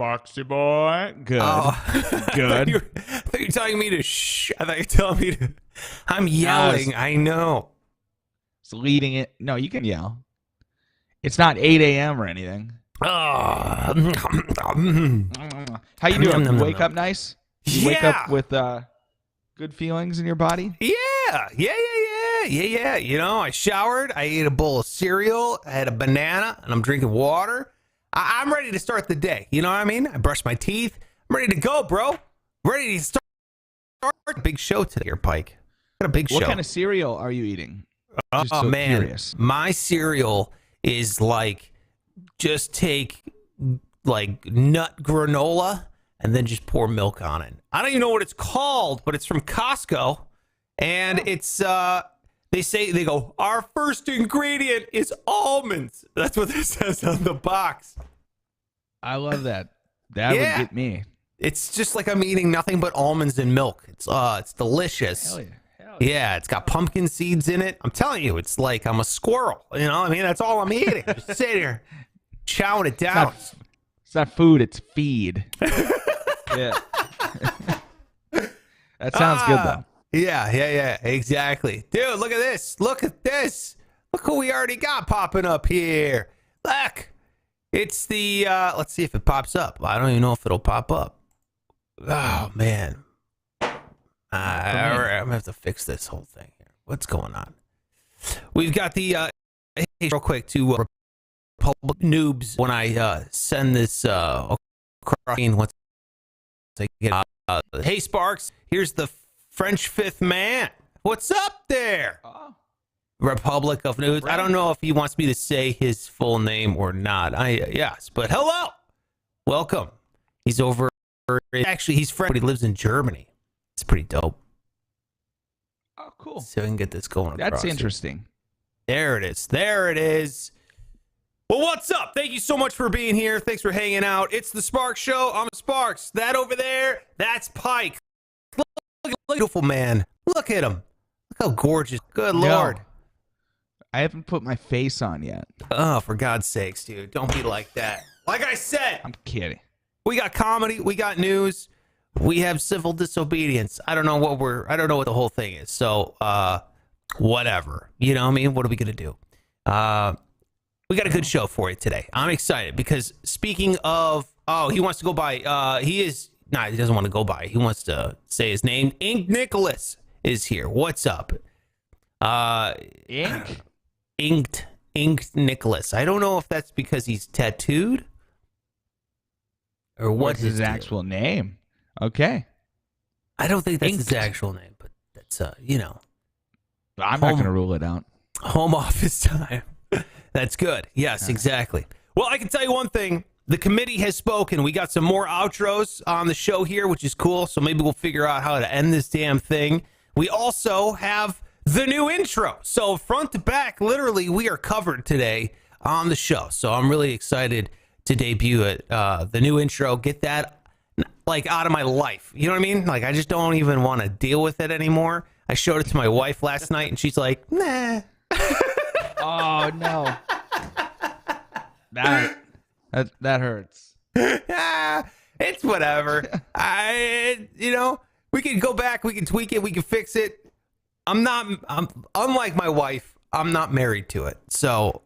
Sparksy boy. Good. Oh, Good. I thought you were telling me to shh. I thought you were telling me to. I'm yelling. I know. It's leading it. No, you can yell. It's not 8 a.m. or anything. Oh. How you doing? You wake up nice? You wake Yeah. up with good feelings in your body? Yeah. You know, I showered. I ate a bowl of cereal. I had a banana, and I'm drinking water. I'm ready to start the day. You know what I mean? I brushed my teeth. I'm ready to go, bro. Ready to start a big show today here, Pike. Got a big show. What kind of cereal are you eating? Oh, so man. curious. My cereal is like, just take like nut granola and then just pour milk on it. I don't even know what it's called, but it's from Costco. And it's, they go, our first ingredient is almonds. That's what it says on the box. I love that. That would get me. It's just like I'm eating nothing but almonds and milk. It's delicious. Hell yeah. Yeah, it's got pumpkin seeds in it. I'm telling you, it's like I'm a squirrel. You know, I mean, that's all I'm eating. Just sitting here, chowing it down. It's not food, it's feed. Yeah. That sounds good, though. Yeah, exactly. Dude, look at this. Look at this. Look who we already got popping up here. Look. It's the, let's see if it pops up. I don't even know if it'll pop up. Oh, man. I'm going to have to fix this whole thing here. What's going on? We've got the, hey, real quick, to Republic noobs, when I send this, hey, Sparks, here's the French fifth man. What's up there? Republic of Noobs. I don't know if he wants me to say his full name or not. Yes, but hello. Welcome. He's over. Actually, he's French, but he lives in Germany. It's pretty dope. Oh, cool. So we can get this going. That's interesting. There it is. Well, what's up? Thank you so much for being here. Thanks for hanging out. It's the Sparks Show. I'm Sparks. That over there, that's Pike. Look at the beautiful man. Look at him. Look how gorgeous. Good Lord. I haven't put my face on yet. Oh, for God's sakes, dude. Don't be like that. Like I said. I'm kidding. We got comedy. We got news. We have civil disobedience. I don't know what the whole thing is. So, whatever. You know what I mean? What are we going to do? We got a good show for you today. I'm excited because speaking of, he wants to go by, he doesn't want to go by. He wants to say his name. Ink Nicholas is here. What's up? Inked Nicholas. I don't know if that's because he's tattooed or what's his actual name. Okay. I don't think that's his actual name, but that's I'm not going to rule it out. Home office time. That's good. Yes, exactly. Well, I can tell you one thing. The committee has spoken. We got some more outros on the show here, which is cool. So maybe we'll figure out how to end this damn thing. We also have the new intro. So front to back, literally, we are covered today on the show. So I'm really excited to debut it. The new intro, get that like out of my life. You know what I mean? Like, I just don't even want to deal with it anymore. I showed it to my wife last night and she's like, nah. Oh, no. That hurts. It's whatever. We can go back, we can tweak it, we can fix it. I'm unlike my wife, I'm not married to it. So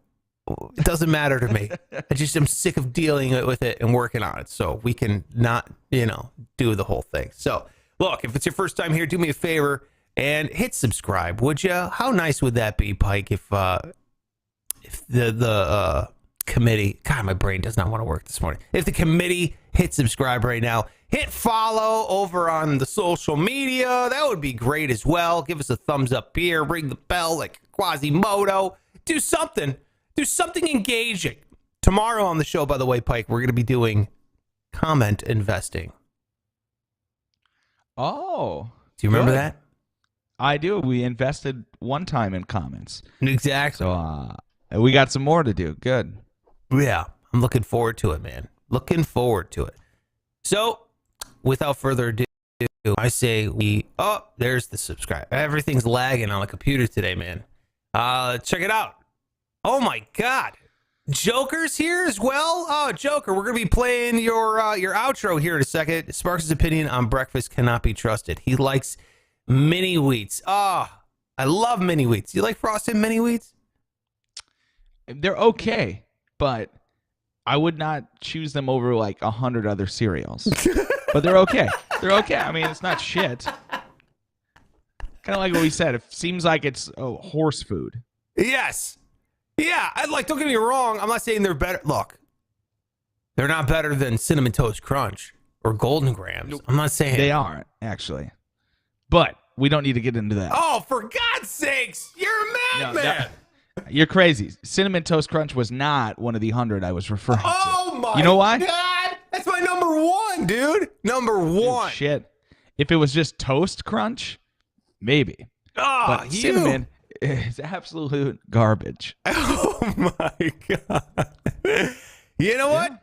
it doesn't matter to me. I'm sick of dealing with it and working on it. So we can not, do the whole thing. So look, if it's your first time here, do me a favor and hit subscribe, would you? How nice would that be, Pike, if the committee, God, my brain does not want to work this morning. If the committee hit subscribe right now, hit follow over on the social media. That would be great as well. Give us a thumbs up here, ring the bell like Quasimodo. Do something engaging. Tomorrow on the show, by the way, Pike, we're going to be doing comment investing. Oh. Do you remember that? I do. We invested one time in comments. Exactly. So we got some more to do. Good. Yeah. I'm looking forward to it, man. Looking forward to it. So, without further ado, I say there's the subscribe. Everything's lagging on the computer today, man. Check it out. Oh my God. Joker's here as well. Oh, Joker, we're gonna be playing your outro here in a second. Sparks' opinion on breakfast cannot be trusted. He likes mini wheats. Oh, I love mini wheats. You like frosted mini wheats? They're okay, but I would not choose them over like 100 other cereals. But they're okay. They're okay. I mean, it's not shit. Kind of like what we said. It seems like it's horse food. Yes. Yeah. Don't get me wrong. I'm not saying they're better. Look, they're not better than Cinnamon Toast Crunch or Golden Grams. Nope. I'm not saying they aren't, actually. But we don't need to get into that. Oh, for God's sakes. You're a madman. You're crazy. Cinnamon Toast Crunch was not one of the 100 I was referring to. Oh, my You know why? God. That's my number one, dude. Number one. Dude, shit. If it was just Toast Crunch, maybe. Oh, but cinnamon is absolute garbage. Oh, my God. You know what?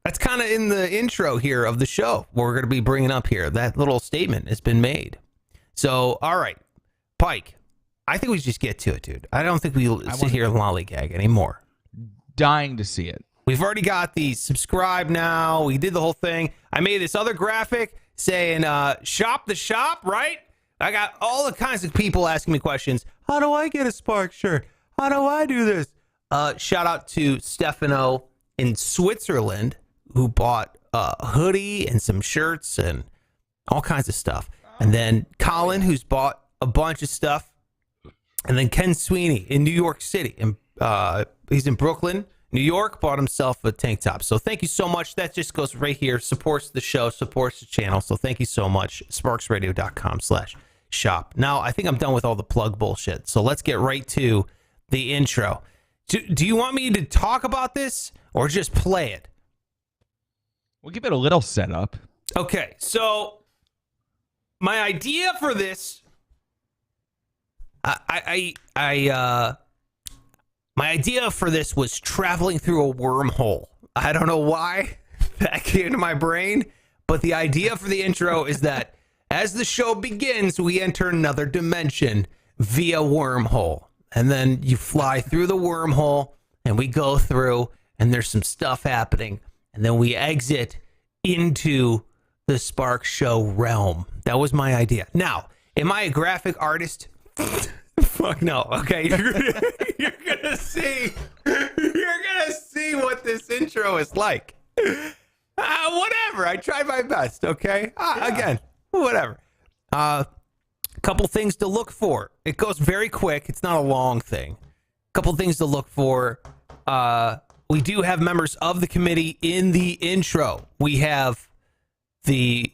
That's kind of in the intro here of the show. We're going to be bringing up here. That little statement has been made. So, all right. Pike. I think we just get to it, dude. I don't think we'll sit here and lollygag anymore. Dying to see it. We've already got the subscribe now. We did the whole thing. I made this other graphic saying shop the shop, right? I got all the kinds of people asking me questions. How do I get a Spark shirt? How do I do this? Shout out to Stefano in Switzerland who bought a hoodie and some shirts and all kinds of stuff. And then Colin, who's bought a bunch of stuff. And then Ken Sweeney in New York City. And he's in Brooklyn, New York, bought himself a tank top. So thank you so much. That just goes right here. Supports the show, supports the channel. So thank you so much. SparksRadio.com/shop. Now, I think I'm done with all the plug bullshit. So let's get right to the intro. Do you want me to talk about this or just play it? We'll give it a little setup. Okay, so my idea for this... my idea for this was traveling through a wormhole. I don't know why that came to my brain, but the idea for the intro is that as the show begins, we enter another dimension via wormhole. And then you fly through the wormhole and we go through and there's some stuff happening. And then we exit into the Spark Show realm. That was my idea. Now, am I a graphic artist? Fuck no. Okay, you're gonna see what this intro is like. Whatever. I tried my best. Okay. Again, whatever. Couple things to look for. It goes very quick. It's not a long thing. Couple things to look for. We do have members of the committee in the intro. We have the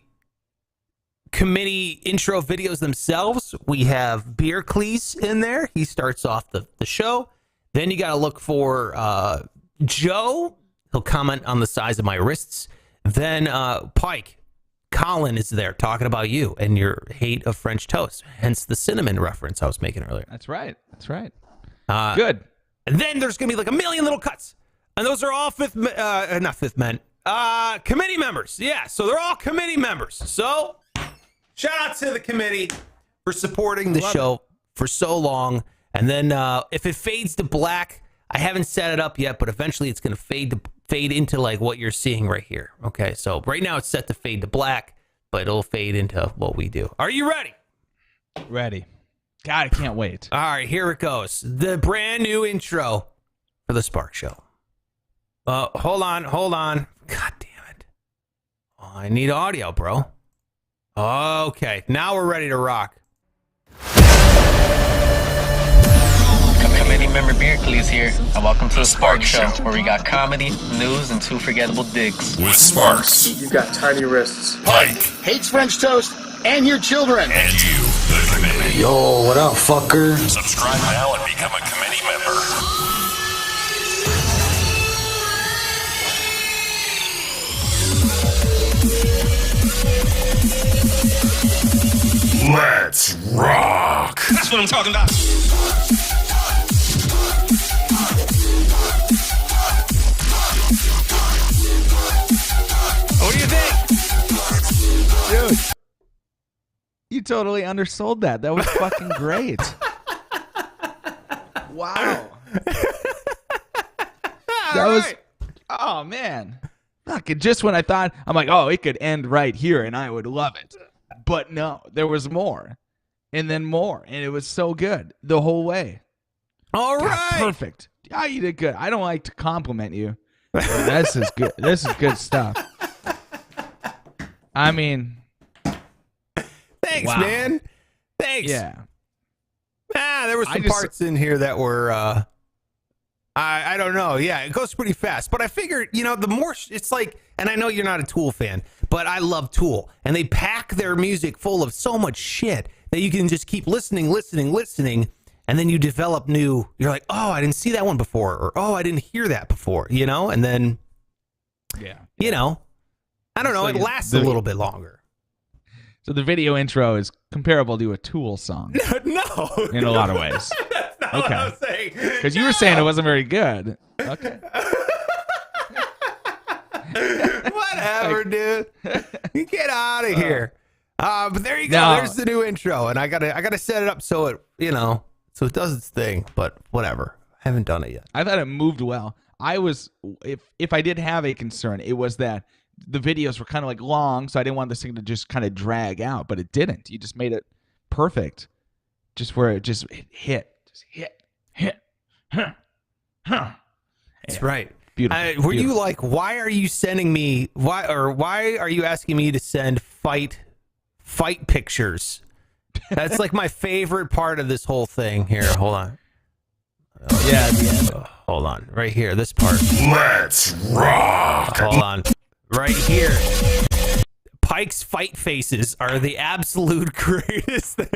committee intro videos themselves. We have Beercleese in there. He starts off the show. Then you got to look for Joe. He'll comment on the size of my wrists. Then Pike. Colin is there talking about you and your hate of French toast. Hence the cinnamon reference I was making earlier. That's right. That's right. Good. And then there's going to be like a million little cuts. And those are all not fifth men. Committee members. Yeah, so they're all committee members. So... shout out to the committee for supporting the show for so long. And then if it fades to black, I haven't set it up yet, but eventually it's going to fade into like what you're seeing right here. Okay, so right now it's set to fade to black, but it'll fade into what we do. Are you ready? Ready. God, I can't wait. All right, here it goes. The brand new intro for the Spark Show. Hold on. God damn it. Oh, I need audio, bro. Okay, now we're ready to rock. Committee member Beercleese here, and welcome to the Sparks Show, where we got comedy, news, and two forgettable digs. With Sparks. You've got tiny wrists. Pike. Hates French toast and your children. And you, the committee. Yo, what up, fucker? Subscribe now and become a committee member. Let's rock. That's what I'm talking about. What do you think? Dude, you totally undersold that. That was fucking great. Wow. That was, oh man. Fuck, just when I thought, I'm like, oh, it could end right here and I would love it. But no, there was more. And then more. And it was so good the whole way. All God, right. perfect. Yeah, you did good. I don't like to compliment you. But this is good. This is good stuff. I mean, Thanks, wow. man. Thanks. Yeah. There were some parts in here that were, I don't know. Yeah, it goes pretty fast. But I figured, the more, it's like, and I know you're not a Tool fan, but I love Tool. And they pack their music full of so much shit that you can just keep listening. And then you develop you're like, oh, I didn't see that one before. Or, oh, I didn't hear that before, And then, I don't know, it lasts a little bit longer. So the video intro is comparable to a Tool song. No. In a lot of ways. That's not what I was saying. Because you were saying it wasn't very good. Okay. Whatever, dude. You get out of here. But there you go. No. There's the new intro, and I gotta set it up so it so it does its thing. But whatever, I haven't done it yet. I thought it moved well. I was, if I did have a concern, it was that the videos were kind of like long, so I didn't want this thing to just kind of drag out, but it didn't. You just made it perfect, just where it just hit, huh. That's right. Beautiful. Were you like, why are you sending me? Why are you asking me to send fight pictures? That's like my favorite part of this whole thing. Here, hold on. Oh, yeah. Hold on. Right here. This part. Let's rock. Hold on. Right here. Pike's fight faces are the absolute greatest thing.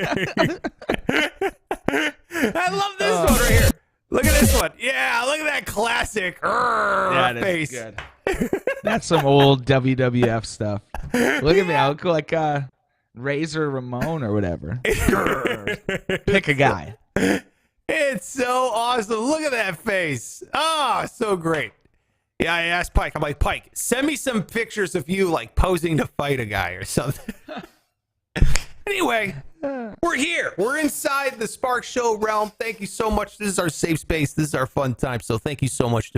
I love this one right here. Look at this one. Yeah, look at that classic face. Good. That's some old WWF stuff. Look at me. I look like Razor Ramon or whatever. Pick a guy. It's so awesome. Look at that face. Oh, so great. Yeah, I asked Pike. I'm like, Pike, send me some pictures of you like posing to fight a guy or something. Anyway, we're here. We're inside the Spark Show realm. Thank you so much. This is our safe space. This is our fun time. So thank you so much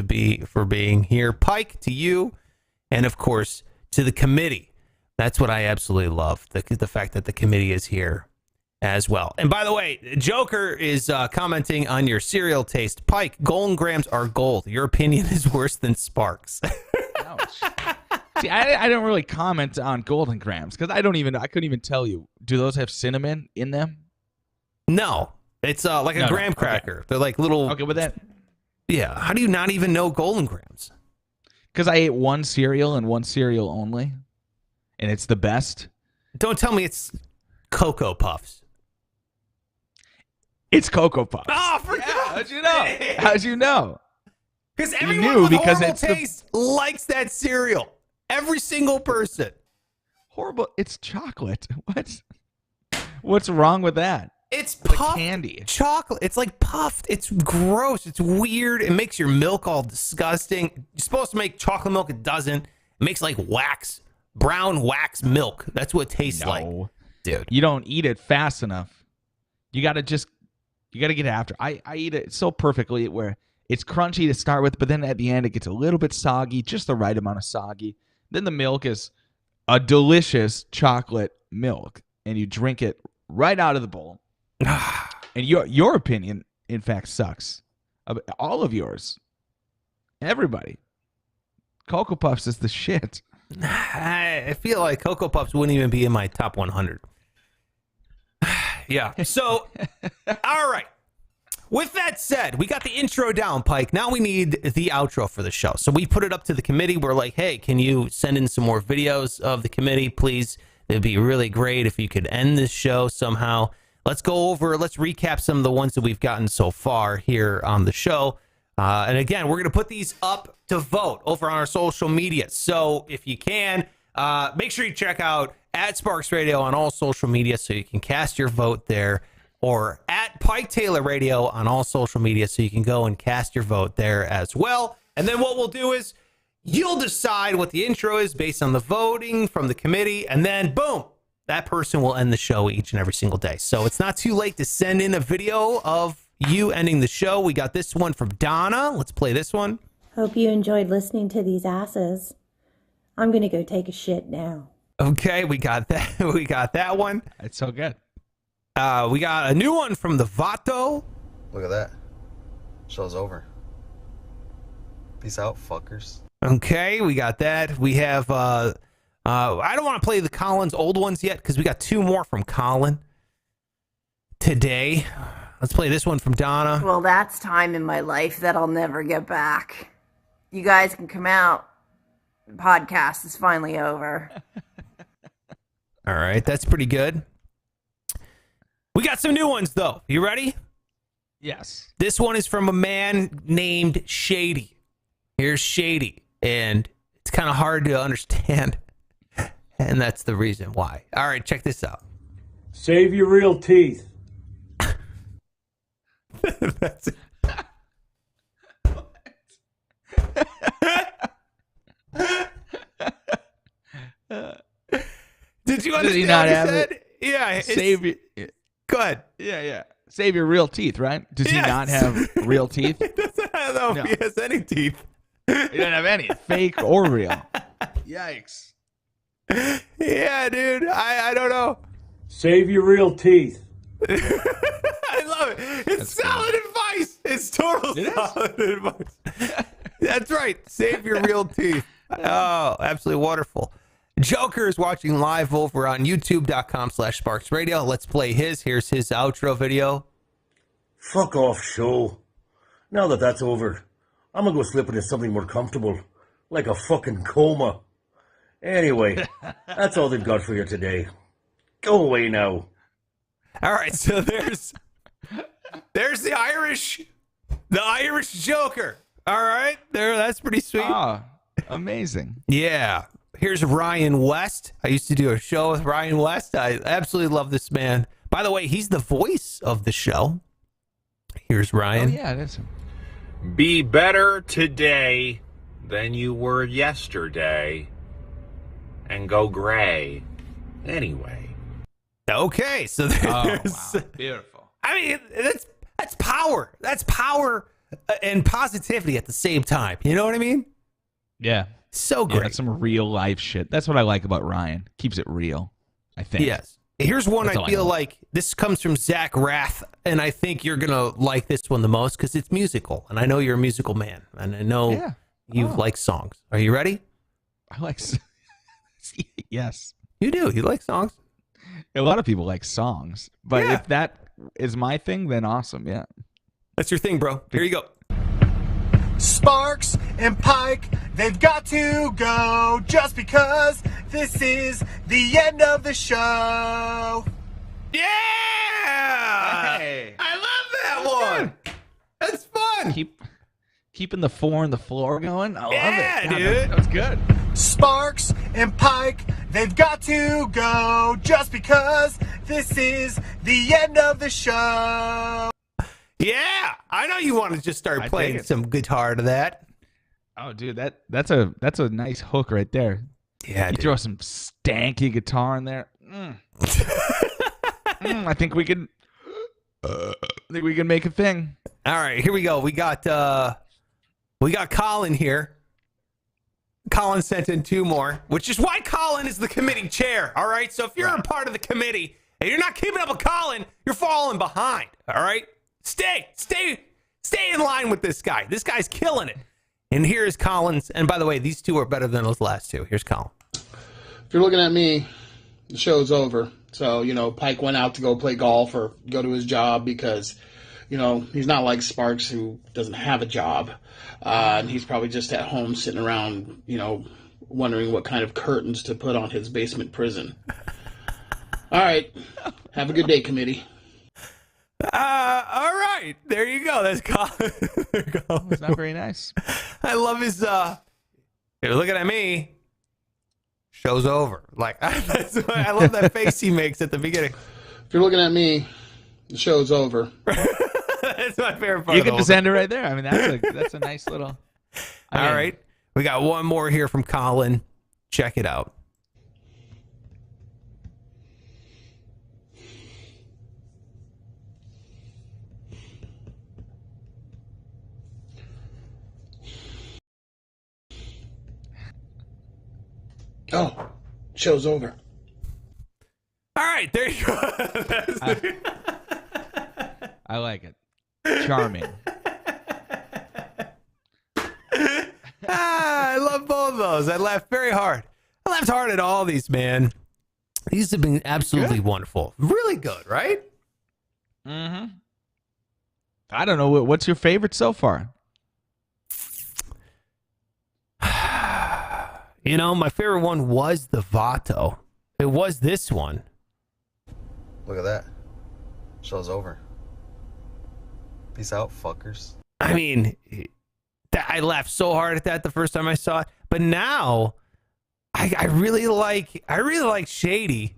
for being here. Pike, to you, and of course, to the committee. That's what I absolutely love, the fact that the committee is here as well. And by the way, Joker is commenting on your cereal taste. Pike, Golden Grams are gold. Your opinion is worse than Sparks. Ouch. See, I don't really comment on Golden Grams because I couldn't even tell you. Do those have cinnamon in them? No, it's like a graham cracker. Okay. They're like little. Okay, but that. Yeah. How do you not even know Golden Grams? Because I ate one cereal and one cereal only, and it's the best. Don't tell me it's Cocoa Puffs. It's Cocoa Puffs. Oh, I forgot. Yeah, how'd you know? How'd you know? Because everyone with horrible taste likes that cereal. Every single person. Horrible. It's chocolate. What's wrong with that? It's puffed puffed candy. Chocolate. It's like puffed. It's gross. It's weird. It makes your milk all disgusting. You're supposed to make chocolate milk. It doesn't. It makes like wax. Brown wax milk. That's what it tastes like. Dude. You don't eat it fast enough. You got to get after. I eat it so perfectly where it's crunchy to start with, but then at the end it gets a little bit soggy, just the right amount of soggy. Then the milk is a delicious chocolate milk, and you drink it right out of the bowl. And your opinion, in fact, sucks. All of yours. Everybody. Cocoa Puffs is the shit. I feel like Cocoa Puffs wouldn't even be in my top 100. Yeah. So, all right. With that said, we got the intro down, Pike. Now we need the outro for the show. So we put it up to the committee. We're like, hey, can you send in some more videos of the committee, please? It'd be really great if you could end this show somehow. Let's recap some of the ones that we've gotten so far here on the show. And again, we're going to put these up to vote over on our social media. So if you can, make sure you check out @Sparks Radio on all social media so you can cast your vote there, or @Pike Taylor Radio on all social media so you can go and cast your vote there as well. And then what we'll do is you'll decide what the intro is based on the voting from the committee, and then boom, that person will end the show each and every single day. So it's not too late to send in a video of you ending the show. We got this one from Donna. Let's play this one. Hope you enjoyed listening to these asses. I'm going to go take a shit now. Okay, we got that. We got that one. It's so good. We got a new one from the Vato. Look at that. Show's over. Peace out, fuckers. Okay, we got that. We have, I don't want to play the Colin's old ones yet because we got two more from Colin today. Let's play this one from Donna. Well, that's time in my life that I'll never get back. You guys can come out. The podcast is finally over. All right, that's pretty good. We got some new ones, though. You ready? Yes. This one is from a man named Shady. Here's Shady, and it's kind of hard to understand, and that's the reason why. All right, check this out. Save your real teeth. That's it. Did you understand Did he not what he have said? it? Yeah. Save your, Go ahead. yeah. Save your real teeth, right? Does he Yes. not have real teeth? He doesn't know if he has any teeth. He doesn't have any, fake or real. Yikes. Yeah, dude. I don't know. Save your real teeth. I love it. It's That's solid advice. It's total It is. solid advice. That's right. Save your real teeth. Oh, absolutely wonderful. Joker is watching live over on youtube.com/SparksRadio. Let's play his. Here's his outro video. Fuck off, show. Now that that's over, I'm gonna go slip into something more comfortable, like a fucking coma. Anyway, that's all they've got for you today. Go away now. All right, so there's the Irish Joker. All right, there. That's pretty sweet. Ah, amazing. Yeah. Here's Ryan West. I used to do a show with Ryan West. I absolutely love this man. By the way, he's the voice of the show. Here's Oh, Ryan. yeah, it is. Be better today than you were yesterday. And go gray. Anyway. Okay, so Oh, there's. wow. Beautiful. I mean, that's power. That's power and positivity at the same time. You know what I mean? Yeah. So Yeah, great. that's some real life shit. That's what I like about Ryan. Keeps it real, I think. Yes. Here's one That's all I I feel know. like this comes from Zach Rath, and I think you're gonna like this one the most because it's musical, and I know you're a musical man, and I know Yeah. you Oh. like songs. Are you ready? I like. Yes. You do. You like songs. A lot of people like songs, but Yeah. if that is my thing, then awesome. Yeah. That's your thing, bro. Here you go. Sparks and Pike, they've got to go just because this is the end of the show. Yeah. Hey. I love that one. That's fun. Keeping the four and the floor going. I love Yeah, it. God, dude. That was good. Sparks and Pike, they've got to go just because this is the end of the show. Yeah, I know you want to just start I playing dig it. some guitar to that. Oh, dude, that's a nice hook right there. Yeah, You dude. throw some stanky guitar in there. I think we can. Make a thing. All right, here we go. We got Colin here. Colin sent in two more, which is why Colin is the committee chair. All right, so if you're a part of the committee and you're not keeping up with Colin, you're falling behind. All right, stay in line with this guy. This guy's killing it. And here's Colin's. And by the way, these two are better than those last two. Here's Colin. If you're looking at me, the show's over. So, Pike went out to go play golf or go to his job because, he's not like Sparks who doesn't have a job. And he's probably just at home sitting around, wondering what kind of curtains to put on his basement prison. All right. Have a good day, committee. All right, there you go. That's Colin. It's not very nice. I love his. You're looking at me. Show's over. Like I love that face he makes at the beginning. If you're looking at me, the show's over. That's my favorite part. You of the can whole just end it right there. I mean, that's a nice little. thing. All right, we got one more here from Colin. Check it out. Oh, show's over. All right, there you go. I like it. Charming. I love both of those. I laughed very hard. I laughed hard at all these, man. These have been absolutely wonderful. Really good, right? Mm-hmm. I don't know. What's your favorite so far? You know, my favorite one was the Vato. It was this one. Look at that. Show's over. Peace out, fuckers. I mean, I laughed so hard at that the first time I saw it, but now I really like Shady.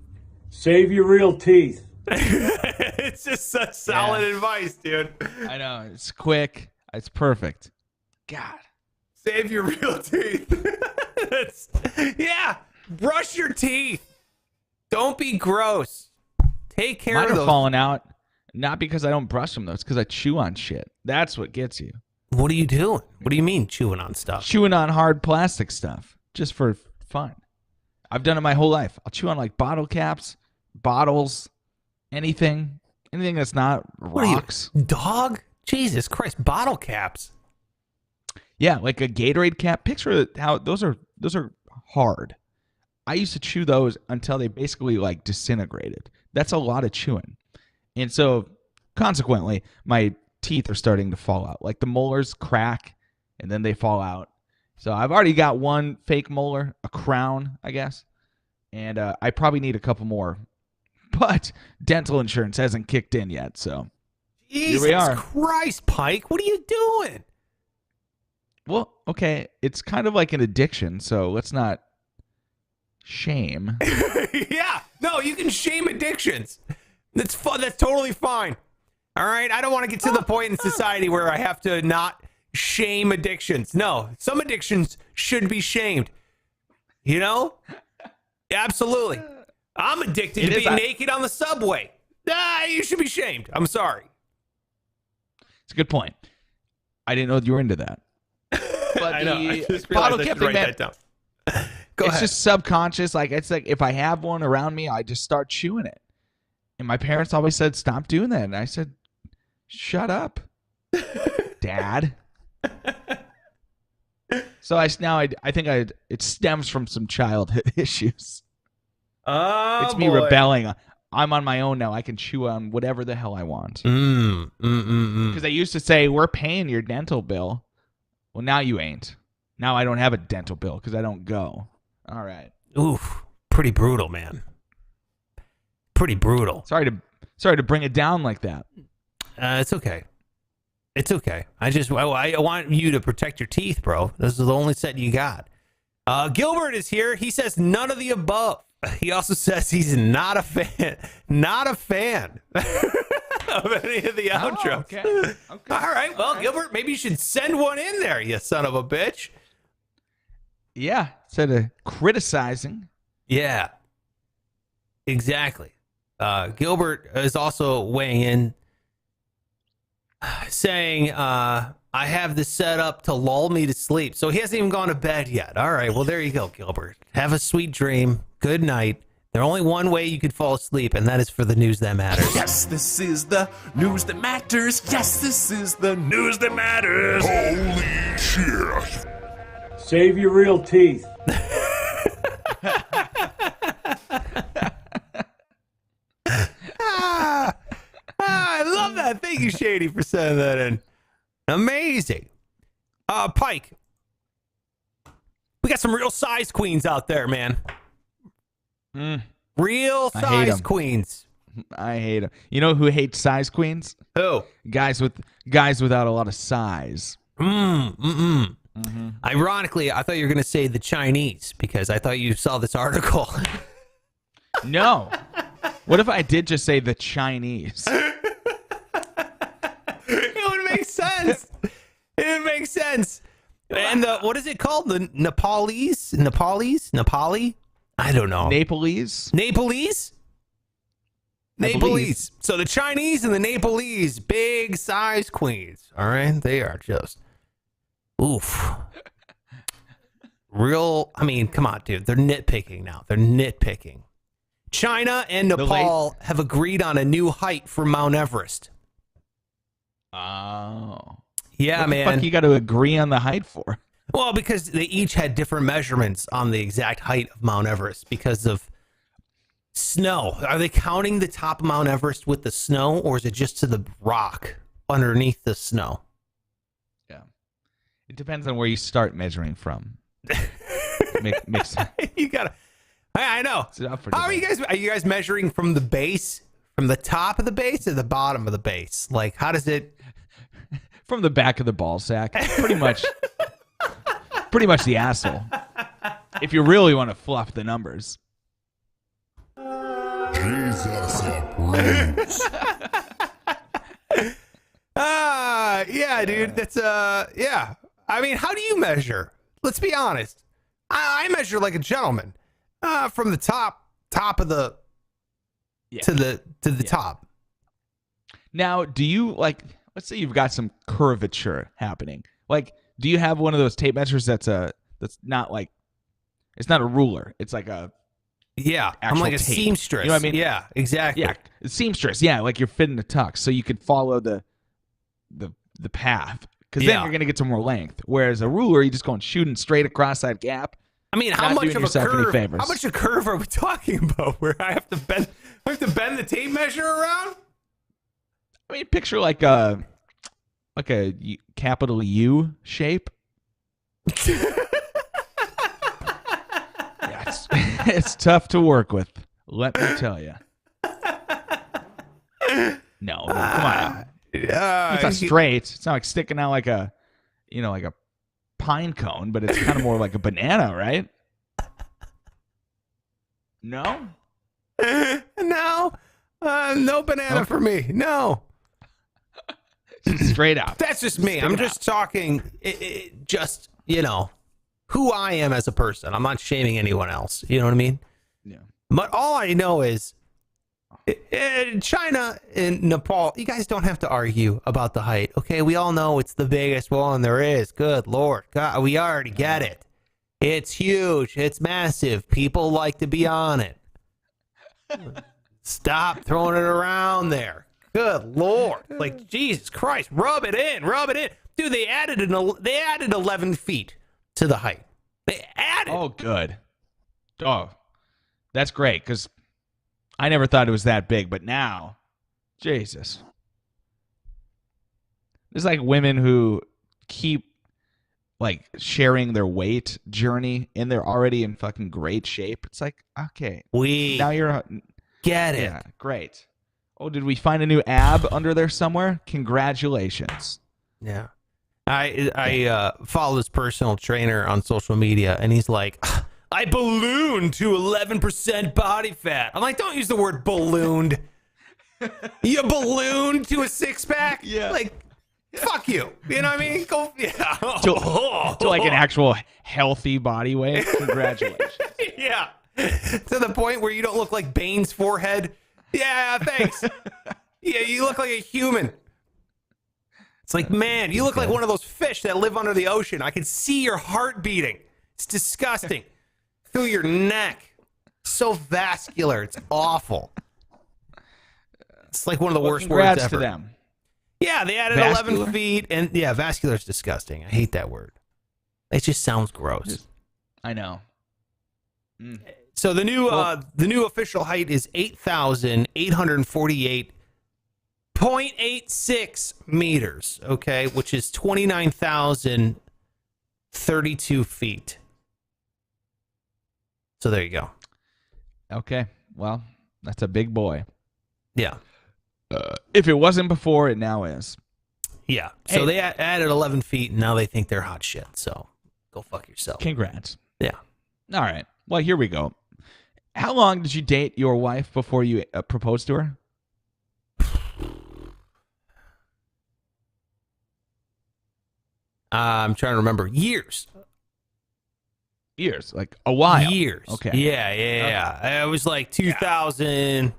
Save your real teeth. It's just such solid advice, dude. I know. It's quick. It's perfect. God. Save your real teeth. Yeah. Brush your teeth. Don't be gross. Take care Mine of are those. falling out, not because I don't brush them, though. It's because I chew on shit. That's what gets you. What are you doing? What do you mean chewing on stuff? Chewing on hard plastic stuff, just for fun. I've done it my whole life. I'll chew on like bottle caps, bottles, anything that's not rocks. What are you, dog? Jesus Christ, bottle caps. Yeah, like a Gatorade cap. Picture how those are hard. I used to chew those until they basically like disintegrated. That's a lot of chewing. And so consequently, my teeth are starting to fall out. Like the molars crack and then they fall out. So I've already got one fake molar, a crown, I guess. And I probably need a couple more. But dental insurance hasn't kicked in yet, so Jesus here we are. Christ, Pike, what are you doing? Well, okay, it's kind of like an addiction, so let's not shame. Yeah, no, you can shame addictions. That's fun. That's totally fine. All right, I don't want to get to the point in society where I have to not shame addictions. No, some addictions should be shamed. You know? Absolutely. I'm addicted to being naked on the subway. You should be shamed. I'm sorry. It's a good point. I didn't know you were into that. But I know. I just bottle realized I cap should thing, write man, that down. Go it's ahead. just subconscious. Like it's like if I have one around me, I just start chewing it. And my parents always said, "Stop doing that." And I said, "Shut up, Dad." So I think it stems from some childhood issues. Oh, it's me boy. rebelling. I'm on my own now. I can chew on whatever the hell I want. Because they used to say, "We're paying your dental bill." Well, now you ain't. Now I don't have a dental bill because I don't go. All right. Oof, pretty brutal, man. Pretty brutal. Sorry to bring it down like that. It's okay. It's okay. I want you to protect your teeth, bro. This is the only set you got. Gilbert is here. He says none of the above. He also says he's not a fan of any of the outros. Okay. All right. Well, Gilbert, maybe you should send one in there, you son of a bitch. Yeah. Instead of criticizing. Yeah. Exactly. Gilbert is also weighing in, saying, I have this set up to lull me to sleep. So he hasn't even gone to bed yet. All right. Well, there you go, Gilbert. Have a sweet dream. Good night. There's only one way you could fall asleep, and that is for the news that matters. Yes, this is the news that matters. Yes, this is the news that matters. Holy shit. Save your real teeth. I love that. Thank you, Shady, for sending that in. Amazing. Pike, we got some real size queens out there, man. Real size queens. I hate them. You know who hates size queens? Who? Guys without a lot of size. Ironically, I thought you were going to say the Chinese because I thought you saw this article. No. What if I did just say the Chinese? It would make sense. It would make sense. And what is it called? The Nepalese? Nepali? I don't know. Nepalese? Nepalese. So the Chinese and the Nepalese, big size queens. All right, they are just oof. real. I mean, come on, dude. They're nitpicking now. They're nitpicking. China and Nepal have agreed on a new height for Mount Everest. Oh. Yeah, what man. What the fuck you got to agree on the height for? Well, because they each had different measurements on the exact height of Mount Everest because of snow. Are they counting the top of Mount Everest with the snow, or is it just to the rock underneath the snow? Yeah. It depends on where you start measuring from. Mix. You gotta. I know. How are you guys? Are you guys measuring from the base, from the top of the base, or the bottom of the base? Like, how does it? From the back of the ball sack, pretty much. Pretty much the asshole. If you really want to fluff the numbers. Jesus approves. Yeah, dude. That's yeah. I mean, how do you measure? Let's be honest. I measure like a gentleman. From the top of the to the top. Now, do you like? Let's say you've got some curvature happening. Like, do you have one of those tape measures that's not like, it's not a ruler. It's like a I'm like a tape. seamstress. You know what I mean? Yeah, exactly. Yeah, seamstress. Yeah, like you're fitting a tux, so you could follow the path, because then you're gonna get some more length. Whereas a ruler, you just going shooting straight across that gap. I mean, how much of a curve? How much a curve are we talking about? Where I have to bend the tape measure around? I mean, picture like a capital U shape. It's tough to work with. Let me tell you. No, come on. It's not straight. It's not like sticking out like a pine cone, but it's kind of more like a banana, right? No? No. No banana for me. No. Straight out. That's just me. I'm just talking, just, who I am as a person. I'm not shaming anyone else. You know what I mean? Yeah. But all I know is China and Nepal, you guys don't have to argue about the height. Okay, we all know it's the biggest one there is. Good Lord. God, we already get it. It's huge. It's massive. People like to be on it. Stop throwing it around there. Good Lord. Like, Jesus Christ. Rub it in. Rub it in. Dude, they added 11 feet to the height. They added. Oh, good. Oh, that's great, because I never thought it was that big, but now, Jesus. There's like women who keep like sharing their weight journey, and they're already in fucking great shape. It's like, okay, now you're get it. Yeah, great. Oh, did we find a new ab under there somewhere? Congratulations. Yeah. I follow this personal trainer on social media, and he's like, I ballooned to 11% body fat. I'm like, don't use the word ballooned. You ballooned to a six-pack? Yeah. Like, fuck you. You know what I mean? Go, yeah. To like an actual healthy body weight. Congratulations. Yeah. To the point where you don't look like Bane's forehead. Yeah, thanks. Yeah, you look like a human. It's like, man, you look like one of those fish that live under the ocean. I can see your heart beating. It's disgusting. Through your neck. So vascular. It's awful. It's like one of the worst words ever. Congrats to them. Yeah, they added 11 feet. And yeah, vascular is disgusting. I hate that word. It just sounds gross. I know. So the new official height is 8,848.86 meters, okay, which is 29,032 feet. So there you go. Okay. Well, that's a big boy. Yeah. If it wasn't before, it now is. Yeah. So they added 11 feet, and now they think they're hot shit. So go fuck yourself. Congrats. Yeah. All right. Well, here we go. How long did you date your wife before you proposed to her? I'm trying to remember. Years. Like a while. Years. Okay. Yeah. It was like 2006.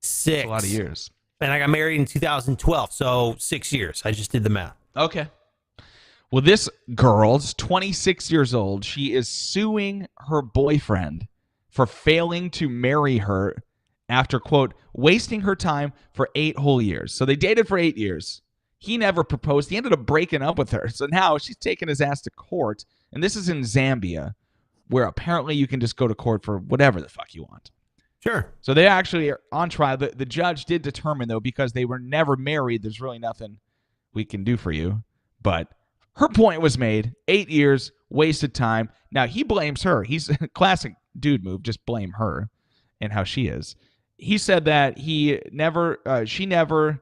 That's a lot of years. And I got married in 2012, so 6 years. I just did the math. Okay. Well, this girl's 26 years old. She is suing her boyfriend for failing to marry her after, quote, wasting her time for 8 whole years. So they dated for 8 years. He never proposed. He ended up breaking up with her. So now she's taking his ass to court. And this is in Zambia, where apparently you can just go to court for whatever the fuck you want. Sure. So they actually are on trial. The judge did determine, though, because they were never married, there's really nothing we can do for you. But her point was made. 8 years, wasted time. Now, he blames her. He's a classic dude move. Just blame her and how she is. He said that she never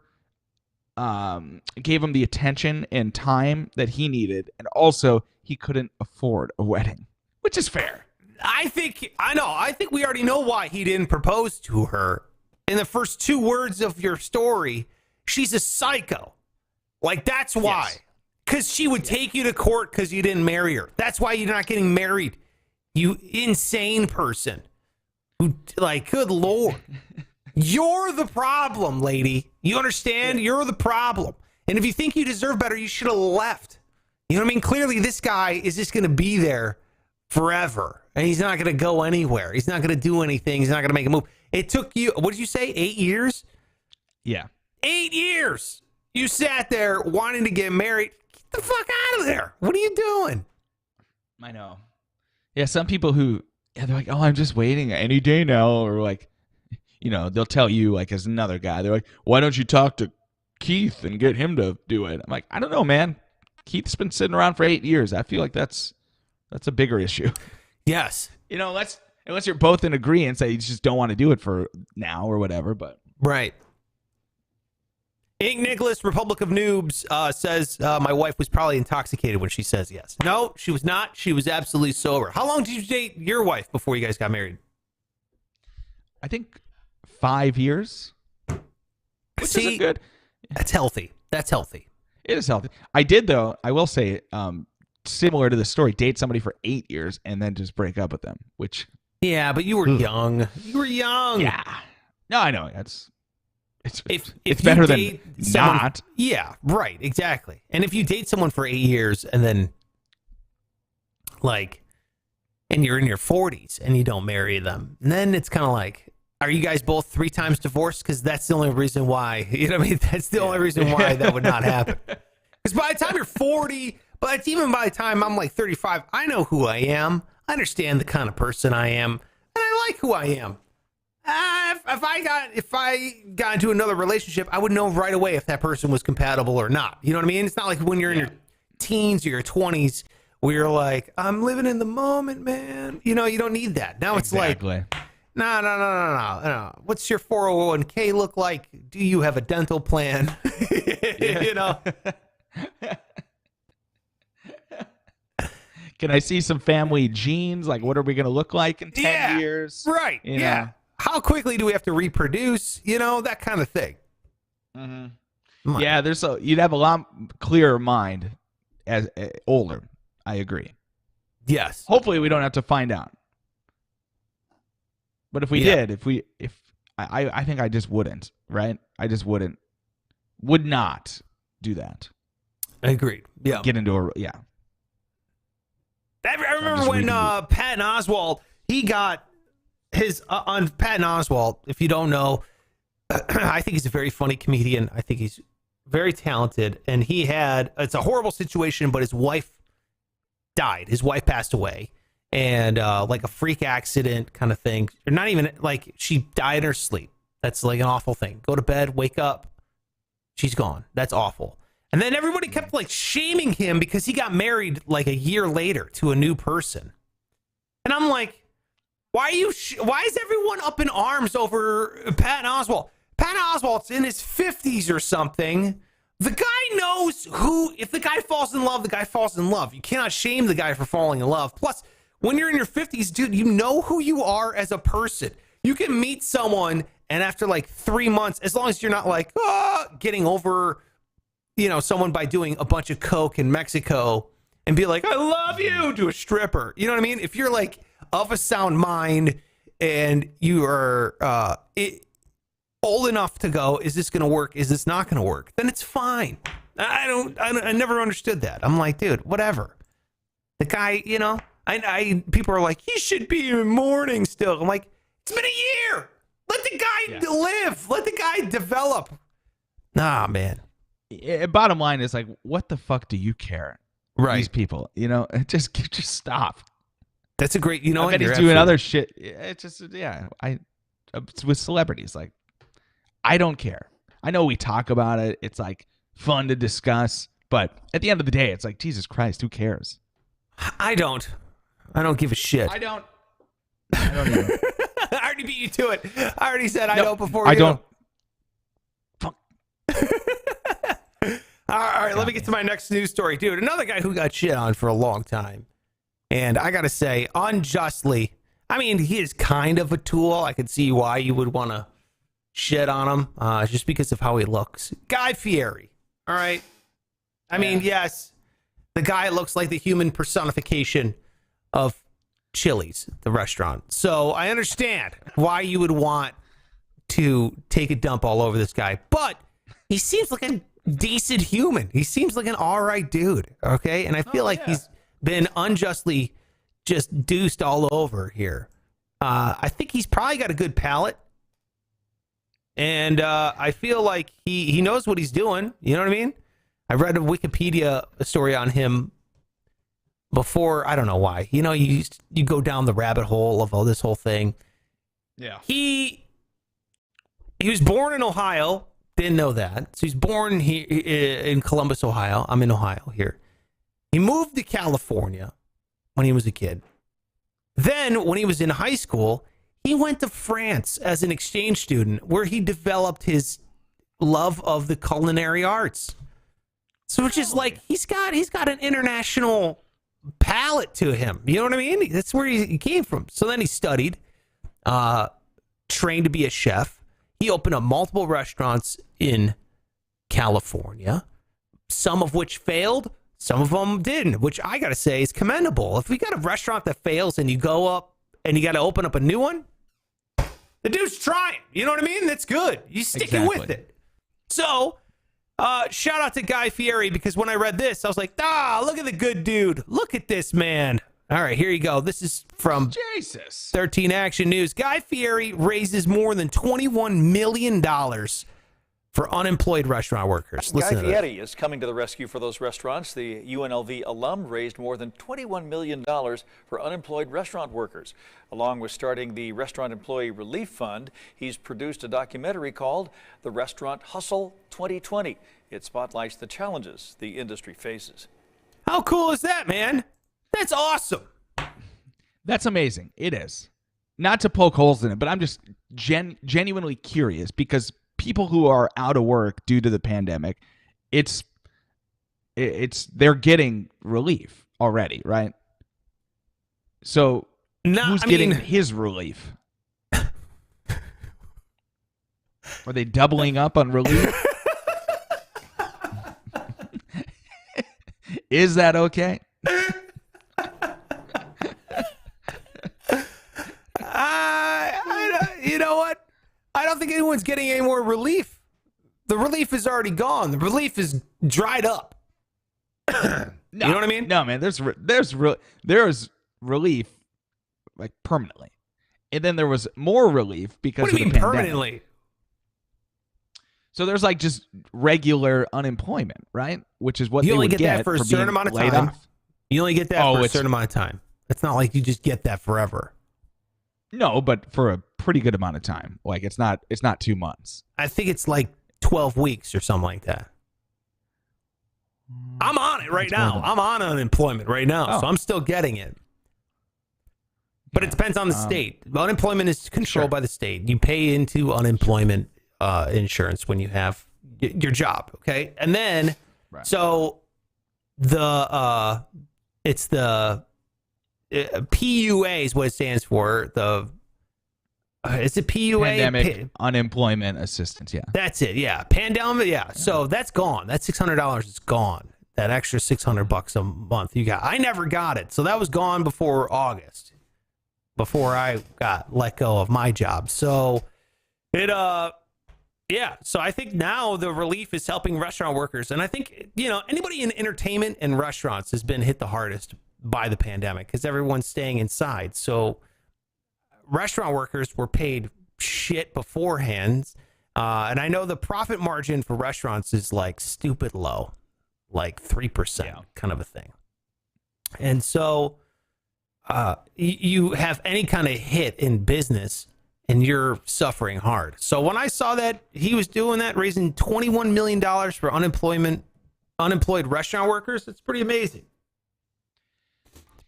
gave him the attention and time that he needed. And also, he couldn't afford a wedding, which is fair. I think we already know why he didn't propose to her. In the first 2 words of your story, she's a psycho. Like, that's why. Because she would take you to court because you didn't marry her. That's why you're not getting married. You insane person. Who, like, good Lord. You're the problem, lady. You understand? You're the problem. And if you think you deserve better, you should have left. You know what I mean? Clearly, this guy is just going to be there forever. And he's not going to go anywhere. He's not going to do anything. He's not going to make a move. It took you, what did you say, 8 years? Yeah. 8 years. You sat there wanting to get married. Get the fuck out of there. What are you doing? I know. Yeah, some people who, they're like, oh, I'm just waiting any day now. Or like, you know, they'll tell you, like, as another guy, they're like, why don't you talk to Keith and get him to do it? I'm like, I don't know, man. Keith's been sitting around for 8 years. I feel like that's a bigger issue. Yes. You know, unless you're both in agreement, say you just don't want to do it for now or whatever. But right. Ink Nicholas, Republic of Noobs, says my wife was probably intoxicated when she says yes. No, she was not. She was absolutely sober. How long did you date your wife before you guys got married? I think 5 years. Which isn't good. That's healthy. That's healthy. It is healthy. I did, though, I will say, similar to the story, date somebody for 8 years and then just break up with them, which... Yeah, but you were young. You were young. Yeah. No, I know. It's if better you than date someone, not. Yeah, right. Exactly. And if you date someone for 8 years and then, like, and you're in your 40s and you don't marry them, then it's kind of like, are you guys both 3 times divorced? Because that's the only reason why. You know what I mean? That's the only reason why that would not happen. Because by the time you're 40, but even by the time I'm like 35, I know who I am. I understand the kind of person I am, and I like who I am. If I got into another relationship, I would know right away if that person was compatible or not. You know what I mean? It's not like when you're in your teens or your 20s where you're like, I'm living in the moment, man. You know, you don't need that. Now it's like, no. What's your 401k look like? Do you have a dental plan? You know? Can I see some family genes? Like, what are we going to look like in 10 years? Right. You know? How quickly do we have to reproduce? You know, that kind of thing. Mm-hmm. Yeah, you'd have a lot clearer mind as older. I agree. Yes. Hopefully, we don't have to find out. But if we did, I think I just wouldn't. Right? I just would not do that. Agreed. Yeah. Get into a I remember when Patton Oswalt, he got his on Patton Oswalt. If you don't know, I think he's a very funny comedian. I think he's very talented, and it's a horrible situation, but his wife died. His wife passed away, and like a freak accident kind of thing. Or not even like she died in her sleep. That's like an awful thing. Go to bed, wake up, she's gone. That's awful. And then everybody kept like shaming him because he got married like a year later to a new person. And I'm like, why is everyone up in arms over Patton Oswalt? Patton Oswalt's in his 50s or something. The guy knows if the guy falls in love, the guy falls in love. You cannot shame the guy for falling in love. Plus, when you're in your 50s, dude, you know who you are as a person. You can meet someone and after like 3 months, as long as you're not like getting over someone by doing a bunch of coke in Mexico and be like, I love you to a stripper. You know what I mean? If you're like of a sound mind and you are old enough to go, is this going to work? Is this not going to work? Then it's fine. I never understood that. I'm like, dude, whatever. The guy, you know, people are like, he should be in mourning still. I'm like, it's been a year. Let the guy live. Let the guy develop. Nah, man. Bottom line is like, what the fuck do you care? Right. These people, you know, just stop. That's a great, you know, I bet he's doing other shit. It's just, it's with celebrities. Like, I don't care. I know we talk about it. It's like fun to discuss, but at the end of the day, it's like, Jesus Christ, who cares? I don't give a shit. I don't either. I already beat you to it. I already said I don't before you. I don't. Fuck. All right, let me get to my next news story. Dude, another guy who got shit on for a long time. And I got to say, unjustly, I mean, he is kind of a tool. I could see why you would want to shit on him just because of how he looks. Guy Fieri, all right? I mean, yes, the guy looks like the human personification of Chili's, the restaurant. So I understand why you would want to take a dump all over this guy. But he seems like a decent human. He seems like an all right dude, okay? And I feel like he's been unjustly just deuced all over here. I think he's probably got a good palate. And I feel like he knows what he's doing. You know what I mean? I read a Wikipedia story on him before. I don't know why. You know, you go down the rabbit hole of all this whole thing. Yeah. He was born in Ohio. Didn't know that. So he's born here in Columbus, Ohio. I'm in Ohio here. He moved to California when he was a kid. Then, when he was in high school, he went to France as an exchange student where he developed his love of the culinary arts. So it's just like he's got an international palate to him. You know what I mean? That's where he came from. So then he studied, trained to be a chef. He opened up multiple restaurants in California, some of which failed, some of them didn't, which I got to say is commendable. If we got a restaurant that fails and you go up and you got to open up a new one, the dude's trying. You know what I mean? That's good. You sticking with it. So, shout out to Guy Fieri, because when I read this, I was like, look at the good dude. Look at this man. All right, here you go. This is from 13 Action News. Guy Fieri raises more than $21 million for unemployed restaurant workers. Listen Guy Fieri is coming to the rescue for those restaurants. The UNLV alum raised more than $21 million for unemployed restaurant workers. Along with starting the Restaurant Employee Relief Fund, he's produced a documentary called The Restaurant Hustle 2020. It spotlights the challenges the industry faces. How cool is that, man? That's awesome. That's amazing. It is. Not to poke holes in it, but I'm just genuinely curious, because people who are out of work due to the pandemic, they're getting relief already, right? So who's getting his relief? Are they doubling up on relief? Is that okay? You know what? I don't think anyone's getting any more relief. The relief is already gone. The relief is dried up. No, you know what I mean? No, man. There's relief, like, permanently, and then there was more relief because what do of you mean the pandemic. permanently? So there's like just regular unemployment, right? Which is what you they only would get that for a certain amount of time. You only get that for a certain amount of time. It's not like you just get that forever. No, but for a pretty good amount of time. Like it's not 2 months. I think it's like 12 weeks or something like that. I'm on it right now. I'm on unemployment right now, so I'm still getting it. But it depends on the state. Unemployment is controlled by the state. You pay into unemployment insurance when you have your job, okay? And then, so it's the PUA is what it stands for. Is it PUA? Pandemic Unemployment Assistance, yeah. That's it, yeah. Pandemic, yeah. So that's gone. That $600 is gone. That extra $600 a month you got. I never got it. So that was gone before August, before I got let go of my job. So it Yeah, so I think now the relief is helping restaurant workers. And I think, anybody in entertainment and restaurants has been hit the hardest by the pandemic because everyone's staying inside. So restaurant workers were paid shit beforehand. And I know the profit margin for restaurants is like stupid low, like 3% kind of a thing. And so you have any kind of hit in business and you're suffering hard. So when I saw that he was doing that, raising $21 million for unemployed restaurant workers, it's pretty amazing.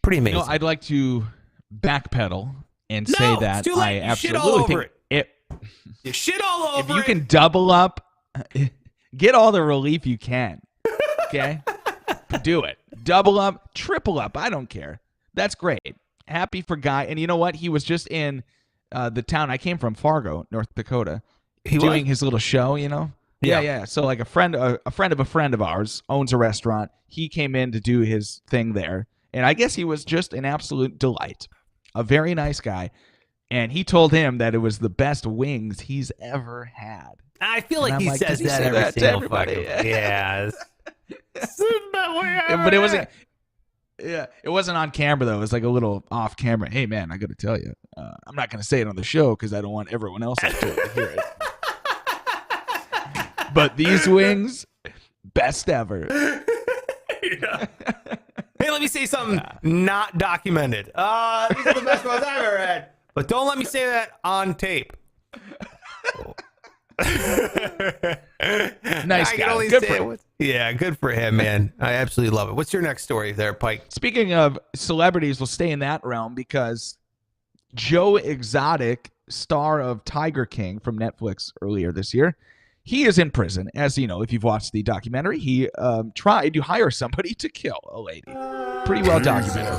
Pretty amazing. I'd like to backpedal and say that it's too late. I You shit absolutely all over think it. You shit all over if you can double up, get all the relief you can. Okay? Do it. Double up, triple up. I don't care. That's great. Happy for Guy. And you know what? He was just in the town I came from, Fargo, North Dakota, doing his little show, Yeah. So like a friend of a friend of ours owns a restaurant. He came in to do his thing there. And I guess he was just an absolute delight. A very nice guy. And he told him that it was the best wings he's ever had. I feel like he says that every single fucking yeah. But it wasn't. Yeah, it wasn't on camera though. It was like a little off camera. Hey man, I got to tell you, I'm not going to say it on the show because I don't want everyone else to hear it. But these wings, best ever. Yeah. Hey, let me say something not documented. These are the best ones I've ever had. But don't let me say that on tape. Nice guy. Good for him. Yeah, good for him, man. I absolutely love it. What's your next story there, Pike? Speaking of celebrities, we'll stay in that realm because Joe Exotic, star of Tiger King from Netflix earlier this year, he is in prison. As you know, if you've watched the documentary, he tried to hire somebody to kill a lady. Pretty well documented.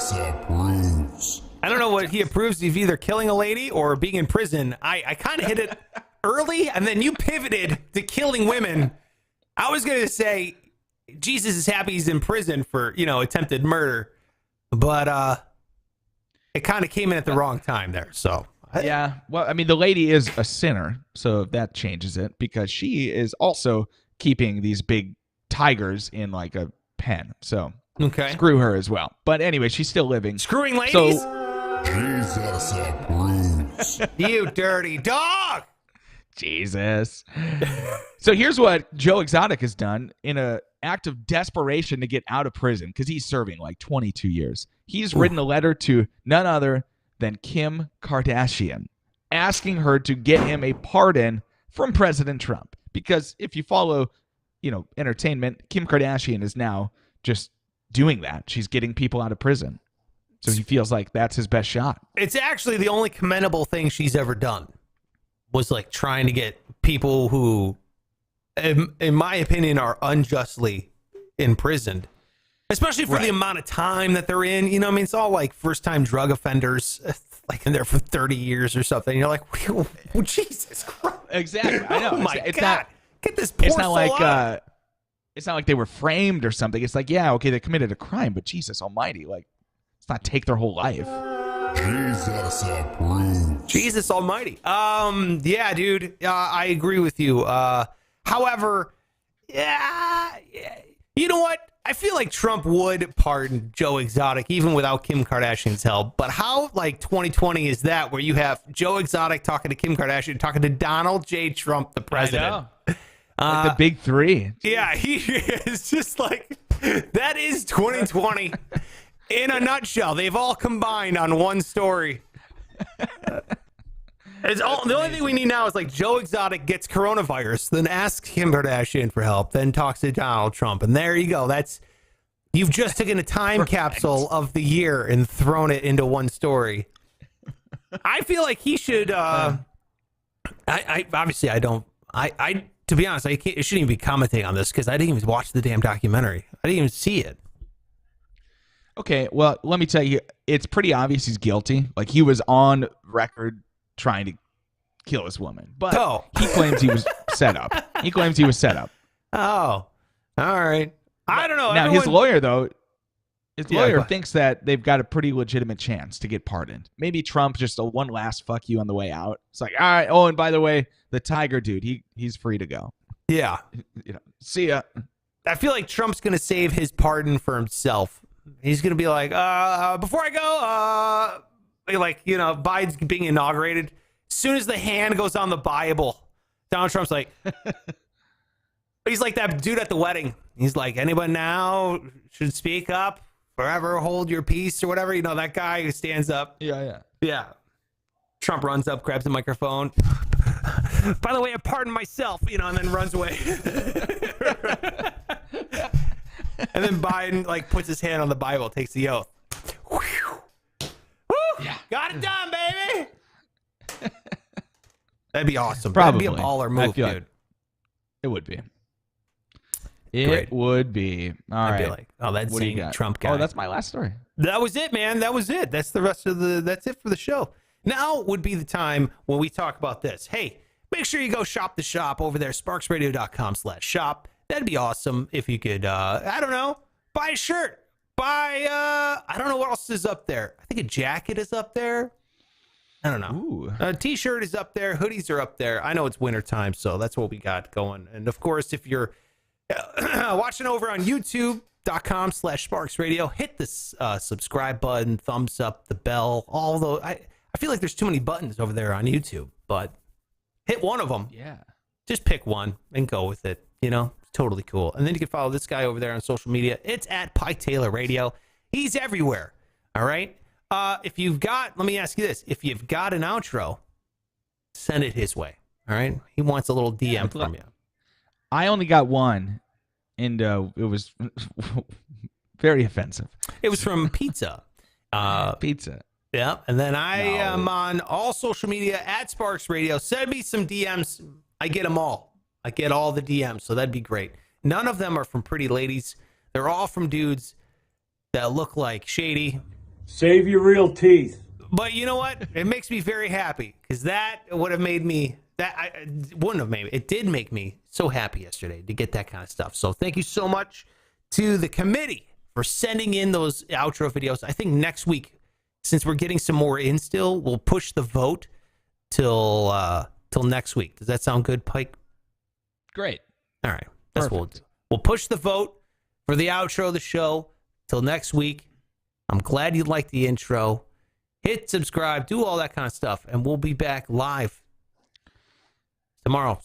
I don't know what he approves of, either killing a lady or being in prison. I kind of hit it early, and then you pivoted to killing women. I was going to say Jesus is happy he's in prison for, attempted murder, but it kind of came in at the wrong time there. So yeah, well, I mean, the lady is a sinner, so that changes it because she is also keeping these big tigers in like a pen. So okay, screw her as well. But anyway, she's still living. Screwing ladies. Jesus approves. You dirty dog. Jesus. So here's what Joe Exotic has done in an act of desperation to get out of prison because he's serving like 22 years. He's written a letter to none other than Kim Kardashian, asking her to get him a pardon from President Trump. Because if you follow, entertainment, Kim Kardashian is now just doing that. She's getting people out of prison. So he feels like that's his best shot. It's actually the only commendable thing she's ever done. Was like trying to get people who, in my opinion, are unjustly imprisoned, especially for the amount of time that they're in. It's all like first-time drug offenders, like in there for 30 years or something. You're like, oh, Jesus Christ! Exactly. I know. Oh my it's God! Not, get this poor it's not soul like out. It's not like they were framed or something. It's like, yeah, okay, they committed a crime, but Jesus Almighty, like, let's not take their whole life. Jesus approves. Jesus Almighty. Yeah, dude. I agree with you. However, you know what? I feel like Trump would pardon Joe Exotic even without Kim Kardashian's help. But how, like, 2020 is that where you have Joe Exotic talking to Kim Kardashian, talking to Donald J. Trump, the president? I know. Like the big three. Yeah, he is just like, that is 2020 in a nutshell. They've all combined on one story. The only thing we need now is like Joe Exotic gets coronavirus, then asks Kim Kardashian for help, then talks to Donald Trump, and there you go. You've just taken a time capsule of the year and thrown it into one story. I feel like he should. I obviously I don't. To be honest, I shouldn't even be commenting on this because I didn't even watch the damn documentary. I didn't even see it. Okay, well, let me tell you, it's pretty obvious he's guilty. Like, he was on record trying to kill this woman. But he claims he was set up. He claims he was set up. Oh, all right. I don't know. Now, his lawyer, though, His lawyer thinks that they've got a pretty legitimate chance to get pardoned. Maybe Trump just a one last fuck you on the way out. It's like, all right. Oh, and by the way, the Tiger dude, he's free to go. Yeah. See ya. I feel like Trump's going to save his pardon for himself. He's going to be like, before I go, Biden's being inaugurated. As soon as the hand goes on the Bible, Donald Trump's like, he's like that dude at the wedding. He's like, anyone now should speak up, forever hold your peace or whatever. That guy who stands up. Yeah. Trump runs up, grabs the microphone. By the way, I pardon myself, and then runs away. And then Biden puts his hand on the Bible, takes the oath. Woo! Yeah. Got it done, baby. That'd be awesome. Probably. That'd be a baller move, dude. Like it would be. It would be. All right. Be like, oh, that's the Trump guy. Oh, that's my last story. That was it, man. That was it. That's it for the show. Now would be the time when we talk about this. Hey, make sure you go shop the shop over there, sparksradio.com/shop. That'd be awesome if you could, I don't know, buy a shirt. Buy, I don't know what else is up there. I think a jacket is up there. I don't know. Ooh. A t-shirt is up there. Hoodies are up there. I know it's wintertime, so that's what we got going. And, of course, if you're watching over on youtube.com/sparksradio, hit the subscribe button, thumbs up, the bell, all those. I feel like there's too many buttons over there on YouTube, but hit one of them. Yeah. Just pick one and go with it. It's totally cool. And then you can follow this guy over there on social media. It's at Pike Taylor Radio. He's everywhere. All right. Let me ask you this. If you've got an outro, send it his way. All right. He wants a little DM from you. I only got one, and it was very offensive. It was from Pizza. Pizza. Yeah. And then I am on all social media at Sparks Radio. Send me some DMs. I get them all. I get all the DMs. So that'd be great. None of them are from pretty ladies. They're all from dudes that look like Shady. Save your real teeth. But you know what? It makes me very happy because that would have made me, it did make me so happy yesterday to get that kind of stuff. So thank you so much to the committee for sending in those outro videos. I think next week, since we're getting some more in still, we'll push the vote till next week. Does that sound good, Pike? Great. All right. That's what we'll do. We'll push the vote for the outro of the show till next week. I'm glad you liked the intro. Hit subscribe, do all that kind of stuff, and we'll be back live tomorrow. See you.